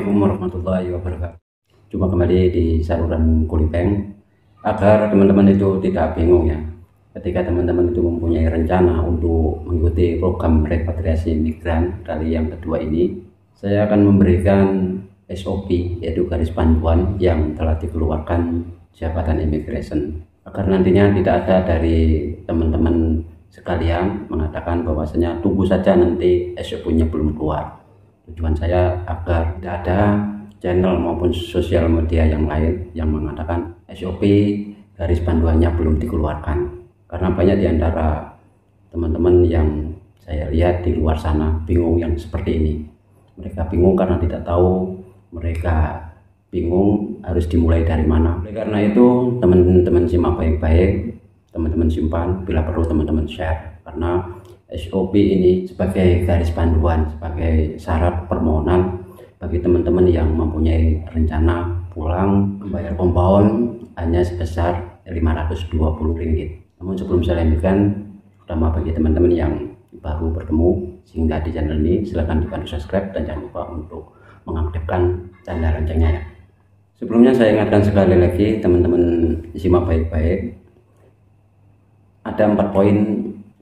Assalamualaikum warahmatullahi wabarakatuh. Jumpa kembali di saluran Kulipeng. Agar teman-teman itu tidak bingung ya, ketika teman-teman itu mempunyai rencana untuk mengikuti program repatriasi migran kali yang kedua ini, saya akan memberikan SOP, yaitu garis panduan yang telah dikeluarkan Jabatan Immigration, agar nantinya tidak ada dari teman-teman sekalian mengatakan bahwasanya tunggu saja nanti SOP-nya belum keluar. Tujuan saya agar tidak ada channel maupun sosial media yang lain yang mengatakan SOP garis panduannya belum dikeluarkan, karena banyak di antara teman-teman yang saya lihat di luar sana bingung yang seperti ini. Mereka bingung karena tidak tahu, mereka bingung harus dimulai dari mana. Oleh karena itu teman-teman simak baik-baik, teman-teman simpan, bila perlu teman-teman share, karena SOP ini sebagai garis panduan, sebagai syarat permohonan bagi teman-teman yang mempunyai rencana pulang membayar compound hanya sebesar Rp520. Namun sebelum saya lanjutkan, terutama bagi teman-teman yang baru bertemu sehingga di channel ini, silahkan dibantu subscribe dan jangan lupa untuk mengaktifkan tanda loncengnya ya. Sebelumnya saya ingatkan sekali lagi, teman-teman simak baik-baik, ada 4 poin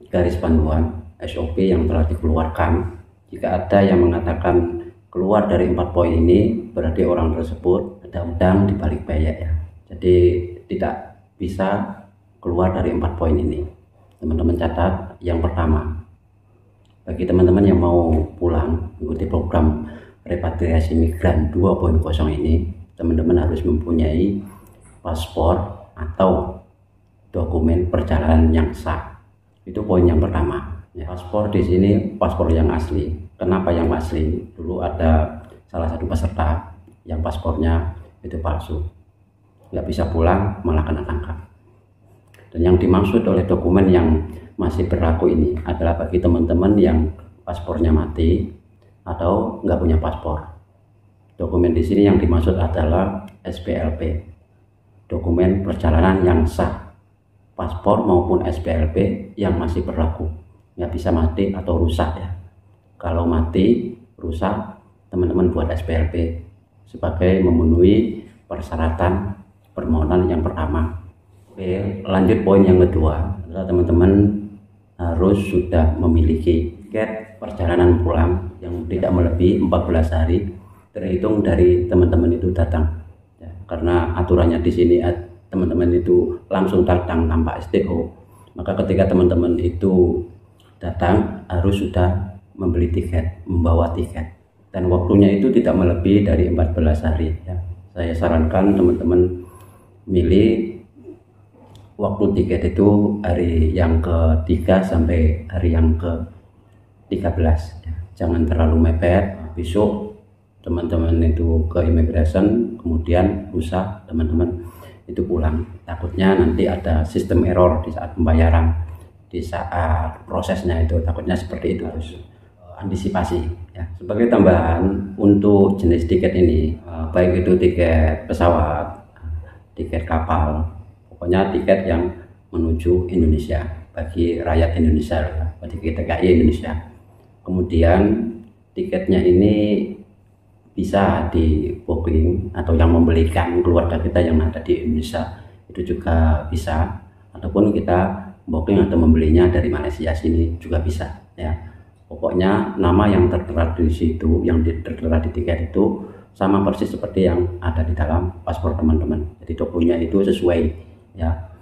garis panduan SOP yang telah dikeluarkan. Jika ada yang mengatakan keluar dari 4 poin ini, berarti orang tersebut ada udang di balik bayat ya. Jadi tidak bisa keluar dari 4 poin ini. Teman-teman catat, yang pertama, bagi teman-teman yang mau pulang mengikuti program repatriasi migran 2.0 ini, teman-teman harus mempunyai paspor atau dokumen perjalanan yang sah. Itu poin yang pertama. Ya, paspor di sini paspor yang asli. Kenapa yang asli? Dulu ada salah satu peserta yang paspornya itu palsu, nggak bisa pulang, malah kena tangkap. Dan yang dimaksud oleh dokumen yang masih berlaku ini adalah bagi teman-teman yang paspornya mati atau nggak punya paspor. Dokumen di sini yang dimaksud adalah SPLP, dokumen perjalanan yang sah. Paspor maupun SPLP yang masih berlaku, nggak bisa mati atau rusak ya. Kalau mati, rusak, teman-teman buat SPLP sebagai memenuhi persyaratan permohonan yang pertama. Oke, lanjut poin yang kedua adalah teman-teman harus sudah memiliki tiket perjalanan pulang yang tidak melebihi 14 hari terhitung dari teman-teman itu datang ya, karena aturannya di sini teman-teman itu langsung datang tanpa STO, maka ketika teman-teman itu datang harus sudah membeli tiket, membawa tiket, dan waktunya itu tidak melebihi dari 14 hari ya. Saya sarankan teman-teman milih waktu tiket itu hari yang ke-3 sampai hari yang ke-13 ya. Jangan terlalu mepet. Besok teman-teman itu ke immigration, kemudian lusa teman-teman itu pulang. Takutnya nanti ada sistem error di saat pembayaran, di saat prosesnya itu, takutnya seperti itu. Harus antisipasi ya. Sebagai tambahan untuk jenis tiket ini, baik itu tiket pesawat, tiket kapal, pokoknya tiket yang menuju Indonesia bagi rakyat Indonesia ya, bagi TKI Indonesia. Kemudian tiketnya ini bisa di booking atau yang membelikan keluarga kita yang ada di Indonesia itu juga bisa, ataupun kita booking atau membelinya dari Malaysia sini juga bisa ya. Pokoknya nama yang tertera di situ, yang tertera di tiket itu sama persis seperti yang ada di dalam paspor teman-teman. Jadi dokumennya itu sesuai ya.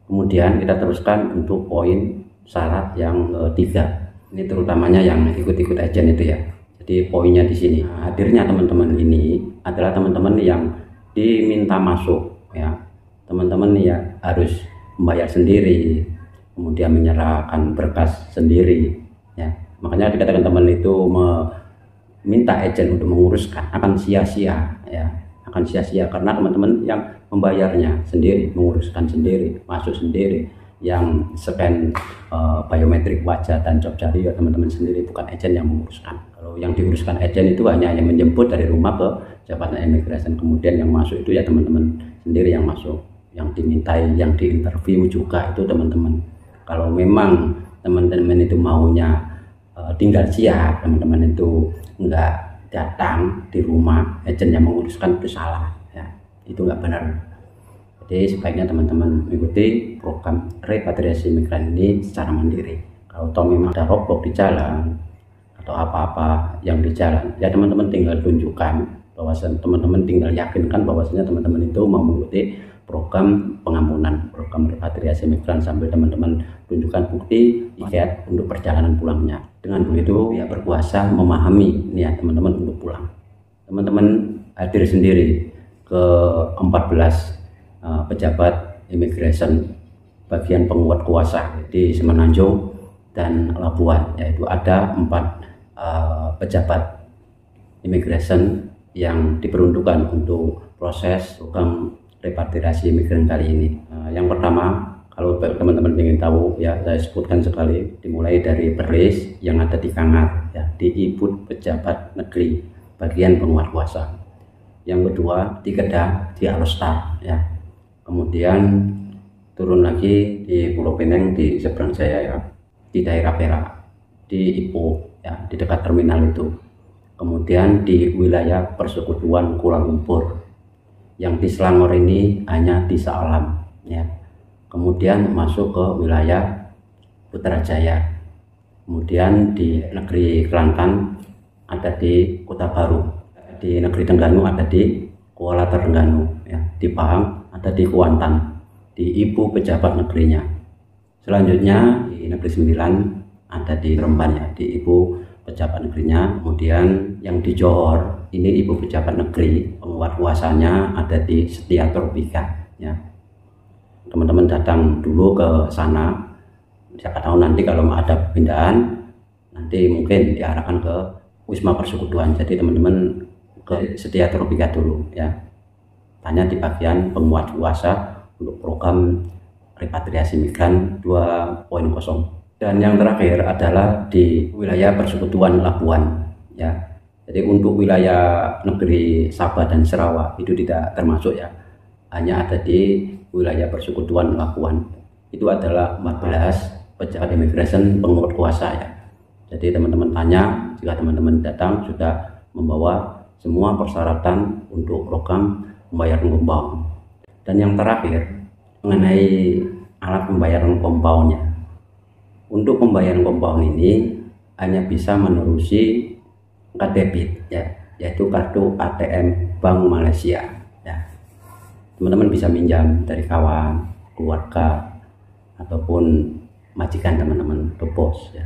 Kemudian kita teruskan untuk poin syarat yang ketiga. Ini terutamanya yang ikut-ikut agen itu ya. Jadi poinnya di sini, hadirnya teman-teman ini adalah teman-teman yang diminta masuk ya. Teman-teman ya harus membayar sendiri, kemudian menyerahkan berkas sendiri ya. Makanya dikatakan teman itu meminta agen untuk menguruskan, akan sia-sia ya, akan sia-sia karena teman-teman yang membayarnya sendiri, menguruskan sendiri, masuk sendiri, yang scan biometrik wajah dan job jari ya teman-teman sendiri, bukan agen yang menguruskan. Kalau yang diuruskan agen itu hanya yang menjemput dari rumah ke Jabatan Immigration, kemudian yang masuk itu ya teman-teman sendiri yang masuk, yang dimintai, yang diinterview juga itu teman-teman. Kalau memang teman-teman itu maunya tinggal siap, teman-teman itu enggak datang di rumah agent yang menguruskan itu salah ya, itu nggak benar. Jadi sebaiknya teman-teman mengikuti program repatriasi migran ini secara mandiri. Kalau toh memang ada roadblock di jalan atau apa-apa yang di jalan, ya teman-teman tinggal tunjukkan bahwasan, teman-teman tinggal yakinkan bahwasanya teman-teman itu mau mengikuti program pengampunan, program repatriasi migran, sambil teman-teman tunjukkan bukti tiket untuk perjalanan pulangnya. Dengan begitu ya berkuasa memahami niat teman-teman untuk pulang. Teman-teman hadir sendiri ke 14 pejabat imigrasi bagian penguat kuasa di Semenanjung dan Labuan, yaitu ada 4 pejabat imigrasi yang diperuntukkan untuk proses program repatriasi migran kali ini. Yang pertama, kalau teman-teman ingin tahu ya, saya sebutkan sekali, dimulai dari Perlis yang ada di Kangar ya, di Ibut Pejabat Negeri bagian penguat kuasa. Yang kedua di Kedah di Alostar ya, kemudian turun lagi di Pulau Pinang di seberang saya ya, di daerah Perak, di Ipoh ya, di dekat terminal itu. Kemudian di wilayah Persekutuan Kuala Lumpur. Yang di Selangor ini hanya di Saalam ya. Kemudian masuk ke wilayah Putrajaya. Kemudian di negeri Kelantan ada di Kota Baru. Di negeri Terengganu ada di Kuala Terengganu ya. Di Pahang ada di Kuantan, di Ibu Pejabat Negerinya. Selanjutnya di Negeri Sembilan ada di Remban ya, di Ibu Pejabat Negerinya. Kemudian yang di Johor ini Ibu Pejabat Negeri, penguat kuasanya ada di Setia Tropika ya. Teman-teman datang dulu ke sana, siapa tahu nanti kalau ada pindahan nanti mungkin diarahkan ke Wisma Persekutuan. Jadi teman-teman ke Setia Tropika dulu ya, tanya di bagian penguat kuasa untuk program repatriasi migran 2.0. Dan yang terakhir adalah di wilayah Persekutuan Labuan ya. Jadi untuk wilayah negeri Sabah dan Sarawak itu tidak termasuk ya, hanya ada di wilayah Persekutuan Labuan. Itu adalah 14 pejabat imigrasi penguat kuasa ya. Jadi teman-teman tanya, jika teman-teman datang sudah membawa semua persyaratan untuk program pembayaran compound. Dan yang terakhir mengenai alat pembayaran compoundnya. Untuk pembayaran compound ini hanya bisa menerusi kartu debit ya, yaitu kartu ATM Bank Malaysia ya. Teman-teman bisa minjam dari kawan, keluarga, ataupun majikan teman-teman ke pos ya.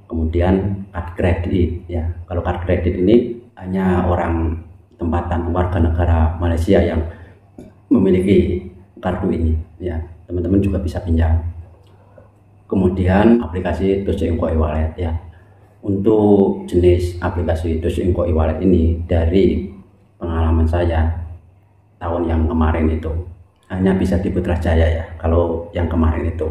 Kemudian kartu kredit ya, kalau kartu kredit ini hanya orang tempatan warga negara Malaysia yang memiliki kartu ini ya, teman-teman juga bisa pinjam. Kemudian aplikasi Dojo e-wallet ya. Untuk jenis aplikasi Dojo e-wallet ini, dari pengalaman saya tahun yang kemarin itu hanya bisa di Putrajaya ya. Kalau yang kemarin itu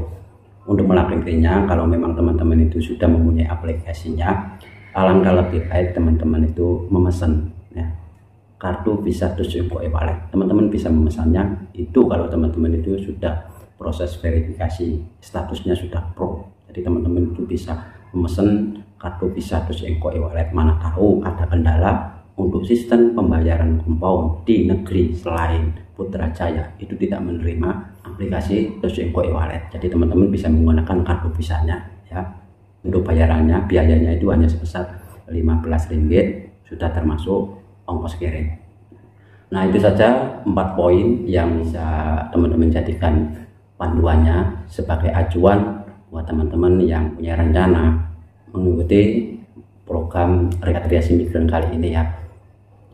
untuk melakirinya, kalau memang teman-teman itu sudah mempunyai aplikasinya, alangkah lebih baik teman-teman itu memesan ya, kartu Visa Dojo e-wallet. Teman-teman bisa memesannya itu kalau teman-teman itu sudah proses verifikasi statusnya sudah pro. Jadi teman-teman itu bisa memesan kartu Visa Dojo e-wallet. Mana tahu ada kendala untuk sistem pembayaran compound di negeri selain Putrajaya itu tidak menerima aplikasi Dojo e-wallet. Jadi teman-teman bisa menggunakan kartu Visanya ya. Untuk bayarannya, biayanya itu hanya sebesar Rp15, sudah termasuk ongkos kirim. Nah, itu saja 4 poin yang bisa teman-teman jadikan panduannya sebagai acuan buat teman-teman yang punya rencana mengikuti program repatriasi migran kali ini ya.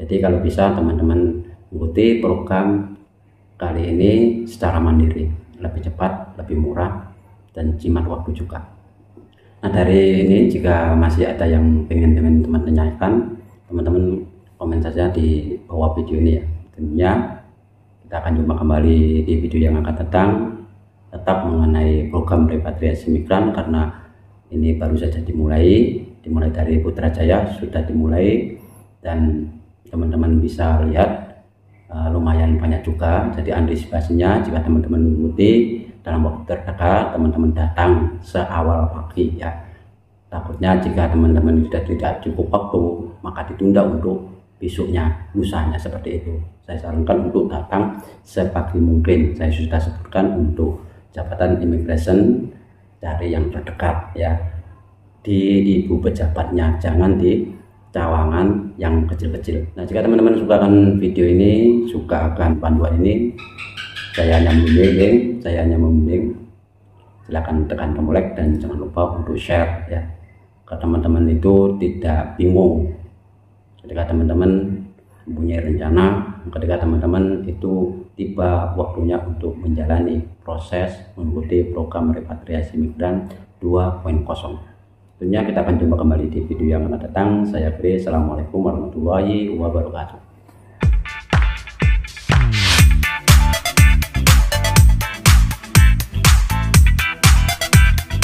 Jadi kalau bisa teman-teman mengikuti program kali ini secara mandiri, lebih cepat, lebih murah, dan jimat waktu juga. Nah, dari ini jika masih ada yang pengen teman-teman tanyakan, teman-teman komen saja di bawah video ini ya. Tentunya kita akan jumpa kembali di video yang akan datang, tetap mengenai program repatriasi migran, karena ini baru saja dimulai dari Putrajaya sudah dimulai, dan teman-teman bisa lihat lumayan banyak juga. Jadi antisipasinya jika teman-teman mengikuti dalam waktu terdekat, teman-teman datang seawal pagi ya, Takutnya jika teman-teman sudah tidak cukup waktu, maka ditunda untuk besoknya, lusanya, seperti itu. Saya sarankan untuk datang sepagi mungkin. Saya sudah sebutkan untuk jabatan imigrasi dari yang terdekat ya, di ibu pejabatnya, jangan di cawangan yang kecil-kecil. Nah, jika teman-teman suka akan video ini, suka akan panduan ini, saya hanya membimbing, silahkan tekan tombol like dan jangan lupa untuk share ya, ke teman-teman itu tidak bingung ketika teman-teman mempunyai rencana, ketika teman-teman itu tiba waktunya untuk menjalani proses mengikuti program repatriasi migran 2.0. Tentunya kita akan jumpa kembali di video yang akan datang. Saya Chris, assalamualaikum warahmatullahi wabarakatuh.